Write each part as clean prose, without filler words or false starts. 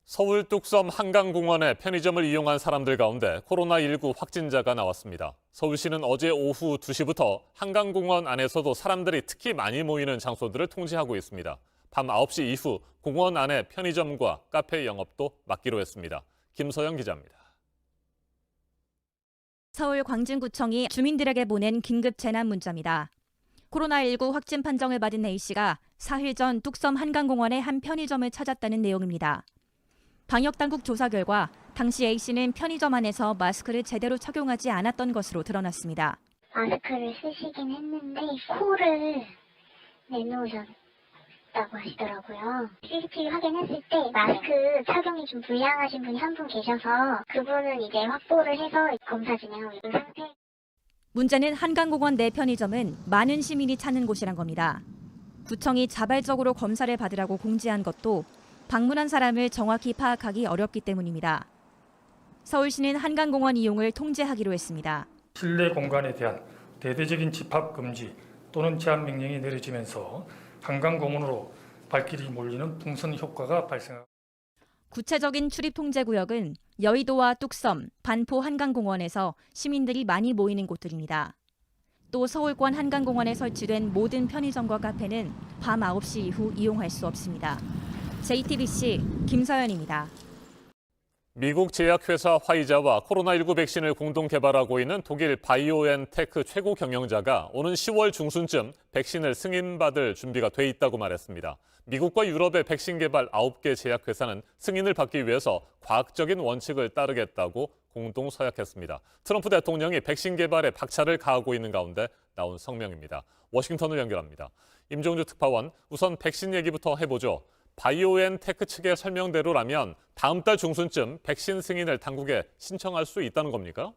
서울 뚝섬 한강공원의 편의점을 이용한 사람들 가운데 코로나19 확진자가 나왔습니다. 서울시는 어제 오후 2시부터 한강공원 안에서도 사람들이 특히 많이 모이는 장소들을 통제하고 있습니다. 밤 9시 이후 공원 안에 편의점과 카페 영업도 막기로 했습니다. 김서영 기자입니다. 서울 광진구청이 주민들에게 보낸 긴급 재난 문자입니다. 코로나19 확진 판정을 받은 A씨가 4일 전 뚝섬 한강공원의 한 편의점을 찾았다는 내용입니다. 방역당국 조사 결과 당시 A씨는 편의점 안에서 마스크를 제대로 착용하지 않았던 것으로 드러났습니다. 마스크를 쓰시긴 했는데 코를 내놓으셨다고 하시더라고요. CCTV 확인했을 때 마스크 착용이 좀 불량하신 분이 한 분 계셔서 그분은 이제 확보를 해서 검사 진행하고 있는 상태. 문제는 한강공원 내 편의점은 많은 시민이 찾는 곳이란 겁니다. 구청이 자발적으로 검사를 받으라고 공지한 것도 방문한 사람을 정확히 파악하기 어렵기 때문입니다. 서울시는 한강공원 이용을 통제하기로 했습니다. 실내 공간에 대한 대대적인 집합 금지 또는 제한 명령이 내려지면서 한강공원으로 발길이 몰리는 풍선 효과가 발생합니다. 구체적인 출입 통제 구역은 여의도와 뚝섬, 반포 한강공원에서 시민들이 많이 모이는 곳들입니다. 또 서울권 한강공원에 설치된 모든 편의점과 카페는 밤 9시 이후 이용할 수 없습니다. JTBC 김서연입니다. 미국 제약회사 화이자와 코로나19 백신을 공동 개발하고 있는 독일 바이오엔테크 최고 경영자가 오는 10월 중순쯤 백신을 승인받을 준비가 돼 있다고 말했습니다. 미국과 유럽의 백신 개발 9개 제약회사는 승인을 받기 위해서 과학적인 원칙을 따르겠다고 공동 서약했습니다. 트럼프 대통령이 백신 개발에 박차를 가하고 있는 가운데 나온 성명입니다. 워싱턴을 연결합니다. 임종주 특파원, 우선 백신 얘기부터 해보죠. 바이오엔테크 측의 설명대로라면 다음 달 중순쯤 백신 승인을 당국에 신청할 수 있다는 겁니까?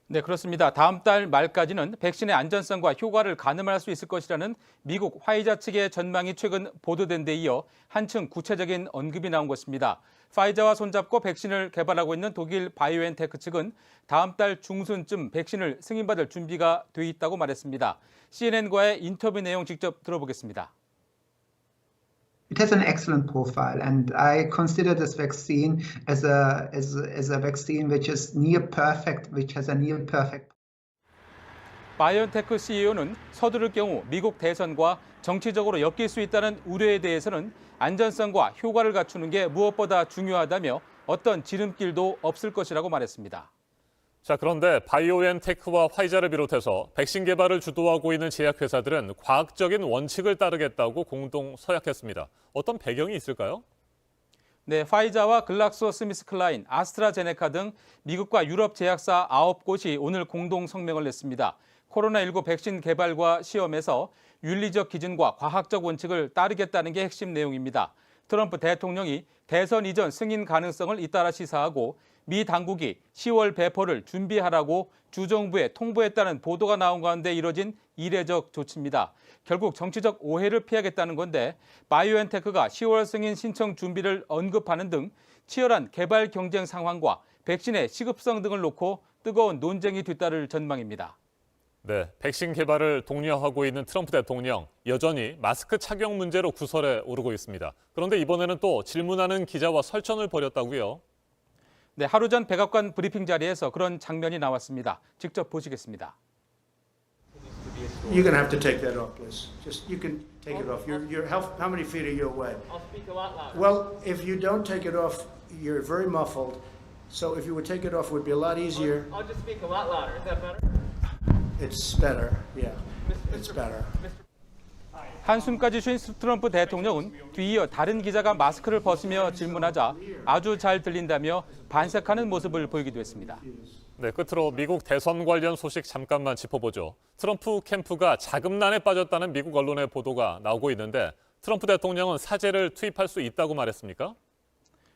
네, 그렇습니다. 다음 달 말까지는 백신의 안전성과 효과를 가늠할 수 있을 것이라는 미국 화이자 측의 전망이 최근 보도된 데 이어 한층 구체적인 언급이 나온 것입니다. 파이자와 손잡고 백신을 개발하고 있는 독일 바이오엔테크 측은 다음 달 중순쯤 백신을 승인받을 준비가 돼 있다고 말했습니다. CNN과의 인터뷰 내용 직접 들어보겠습니다. It has an excellent profile, and I consider this vaccine as a vaccine which is near perfect, which has a near perfect. 바이오엔테크 CEO는 서두를 경우 미국 대선과 정치적으로 엮일 수 있다는 우려에 대해서는 안전성과 효과를 갖추는 게 무엇보다 중요하다며 어떤 지름길도 없을 것이라고 말했습니다. 자, 그런데 바이오엔테크와 화이자를 비롯해서 백신 개발을 주도하고 있는 제약회사들은 과학적인 원칙을 따르겠다고 공동 서약했습니다. 어떤 배경이 있을까요? 네, 화이자와 글락소스미스클라인, 아스트라제네카 등 미국과 유럽 제약사 9곳이 오늘 공동 성명을 냈습니다. 코로나19 백신 개발과 시험에서 윤리적 기준과 과학적 원칙을 따르겠다는 게 핵심 내용입니다. 트럼프 대통령이 대선 이전 승인 가능성을 잇따라 시사하고 미 당국이 10월 배포를 준비하라고 주정부에 통보했다는 보도가 나온 가운데 이뤄진 이례적 조치입니다. 결국 정치적 오해를 피하겠다는 건데 바이오엔테크가 10월 승인 신청 준비를 언급하는 등 치열한 개발 경쟁 상황과 백신의 시급성 등을 놓고 뜨거운 논쟁이 뒤따를 전망입니다. 네, 백신 개발을 독려하고 있는 트럼프 대통령, 여전히 마스크 착용 문제로 구설에 오르고 있습니다. 그런데 이번에는 또 질문하는 기자와 설전을 벌였다고요? 네, 하루 전 백악관 브리핑 자리에서 그런 장면이 나왔습니다. 직접 보시겠습니다. You're going to have to take that off, Liz. Just you can take it off. How many feet are you away? I'll speak a lot louder. Well, if you don't take it off, you're very muffled. So if you would take it off, it would be a lot easier. I'll just speak a lot louder. Is that better? It's better. Yeah, it's better. 한숨까지 쉰 트럼프 대통령은 뒤이어 다른 기자가 마스크를 벗으며 질문하자 아주 잘 들린다며 반색하는 모습을 보이기도 했습니다. 네, 끝으로 미국 대선 관련 소식 잠깐만 짚어보죠. 트럼프 캠프가 자금난에 빠졌다는 미국 언론의 보도가 나오고 있는데 트럼프 대통령은 사죄를 투입할 수 있다고 말했습니까?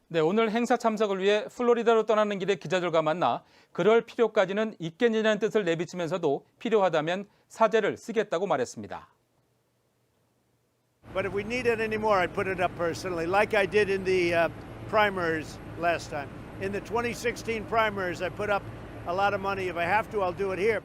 네, 오늘 행사 참석을 위해 플로리다로 떠나는 길에 기자들과 만나 그럴 필요까지는 있겠느냐는 뜻을 내비치면서도 필요하다면 사죄를 쓰겠다고 말했습니다. But if we need it anymore, I'd put it up personally, like I did in the primaries last time. In the 2016 primaries, I put up a lot of money. If I have to, I'll do it here.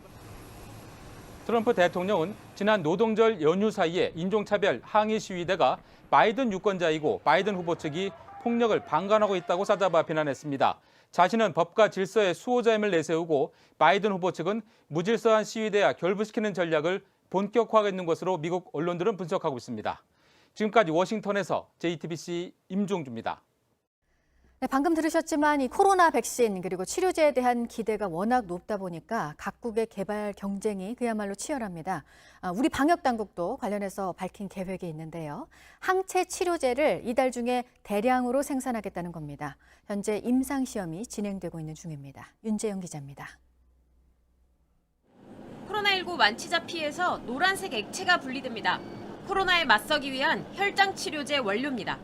트럼프 대통령은 지난 노동절 연휴 사이에 인종차별 항의 시위대가 바이든 유권자이고 바이든 후보 측이 폭력을 방관하고 있다고 싸잡아 비난했습니다. 자신은 법과 질서의 수호자임을 내세우고 바이든 후보 측은 무질서한 시위대와 결부시키는 전략을 본격화하고 있는 것으로 미국 언론들은 분석하고 있습니다. 지금까지 워싱턴에서 JTBC 임종주입니다. 네, 방금 들으셨지만 이 코로나 백신 그리고 치료제에 대한 기대가 워낙 높다 보니까 각국의 개발 경쟁이 그야말로 치열합니다. 우리 방역 당국도 관련해서 밝힌 계획이 있는데요. 항체 치료제를 이달 중에 대량으로 생산하겠다는 겁니다. 현재 임상 시험이 진행되고 있는 중입니다. 윤재영 기자입니다. 코로나19 만취자 피에서 노란색 액체가 분리됩니다. 코로나에 맞서기 위한 혈장 치료제 원료입니다.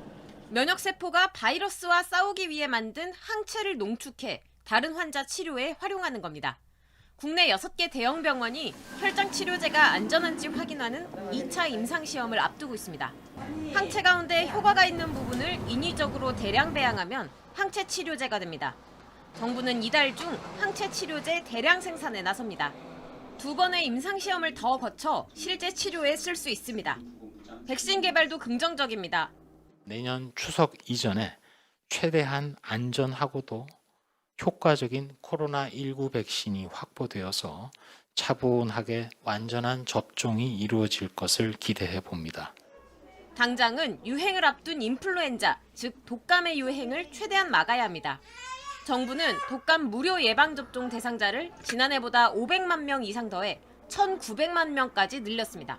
면역세포가 바이러스와 싸우기 위해 만든 항체를 농축해 다른 환자 치료에 활용하는 겁니다. 국내 6개 대형 병원이 혈장 치료제가 안전한지 확인하는 2차 임상시험을 앞두고 있습니다. 항체 가운데 효과가 있는 부분을 인위적으로 대량 배양하면 항체 치료제가 됩니다. 정부는 이달 중 항체 치료제 대량 생산에 나섭니다. 2번의 임상시험을 더 거쳐 실제 치료에 쓸 수 있습니다. 백신 개발도 긍정적입니다. 내년 추석 이전에 최대한 안전하고도 효과적인 코로나19 백신이 확보되어서 차분하게 완전한 접종이 이루어질 것을 기대해 봅니다. 당장은 유행을 앞둔 인플루엔자, 즉 독감의 유행을 최대한 막아야 합니다. 정부는 독감 무료 예방접종 대상자를 지난해보다 500만 명 이상 더해 1,900만 명까지 늘렸습니다.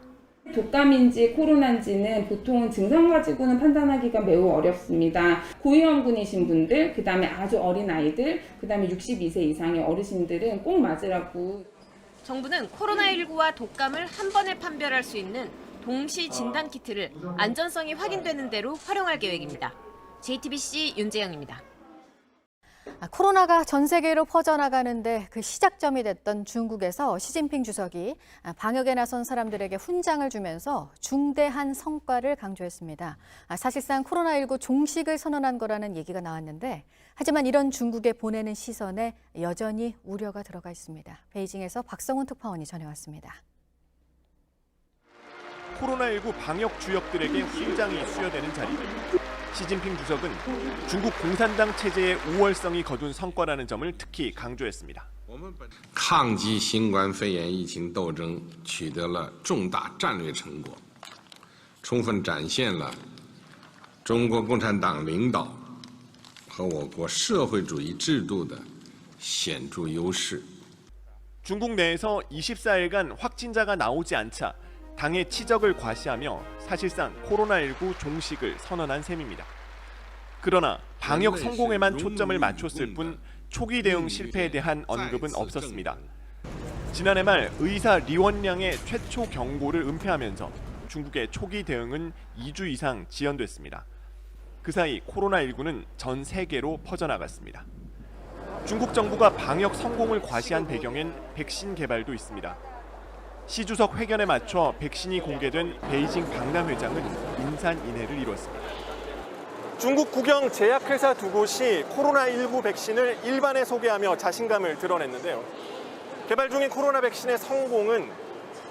독감인지 코로나인지는 보통은 증상 가지고는 판단하기가 매우 어렵습니다. 고위험군이신 분들, 그다음에 아주 어린 아이들, 그다음에 62세 이상의 어르신들은 꼭 맞으라고. 정부는 코로나19와 독감을 한 번에 판별할 수 있는 동시 진단 키트를 안전성이 확인되는 대로 활용할 계획입니다. JTBC 윤재영입니다. 코로나가 전 세계로 퍼져나가는데 그 시작점이 됐던 중국에서 시진핑 주석이 방역에 나선 사람들에게 훈장을 주면서 중대한 성과를 강조했습니다. 사실상 코로나19 종식을 선언한 거라는 얘기가 나왔는데 하지만 이런 중국에 보내는 시선에 여전히 우려가 들어가 있습니다. 베이징에서 박성훈 특파원이 전해왔습니다. 코로나19 방역 주역들에게 훈장이 수여되는 자리. 시진핑 주석은 중국 공산당 체제의 우월성이 거둔 성과라는 점을 특히 강조했습니다. 抗击新冠肺炎疫情斗争取得了重大战略成果，充分展现了中国共产党领导和我国社会主义制度的显著优势. 중국 내에서 24일간 확진자가 나오지 않자 당의 치적을 과시하며 사실상 코로나19 종식을 선언한 셈입니다. 그러나 방역 성공에만 초점을 맞췄을 뿐 초기 대응 실패에 대한 언급은 없었습니다. 지난해 말 의사 리원량의 최초 경고를 은폐하면서 중국의 초기 대응은 2주 이상 지연됐습니다. 그 사이 코로나19는 전 세계로 퍼져나갔습니다. 중국 정부가 방역 성공을 과시한 배경엔 백신 개발도 있습니다. 시 주석 회견에 맞춰 백신이 공개된 베이징 박람회장은 인산인해를 이뤘습니다. 중국 국영 제약회사 2곳이 코로나19 백신을 일반에 소개하며 자신감을 드러냈는데요. 개발 중인 코로나 백신의 성공은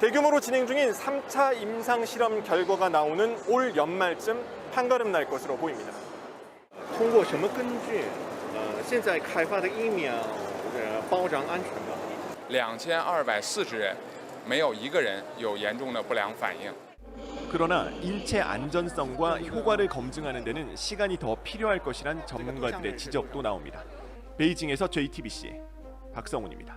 대규모로 진행 중인 3차 임상실험 결과가 나오는 올 연말쯤 판가름 날 것으로 보입니다. 通过什么根据现在开发的疫苗保障安全吗？ 2240人 没有一个人有严重的不良反应. 그러나 인체 안전성과 효과를 검증하는 데는 시간이 더 필요할 것이란 전문가들의 지적도 나옵니다. 베이징에서 JTBC 박성훈입니다.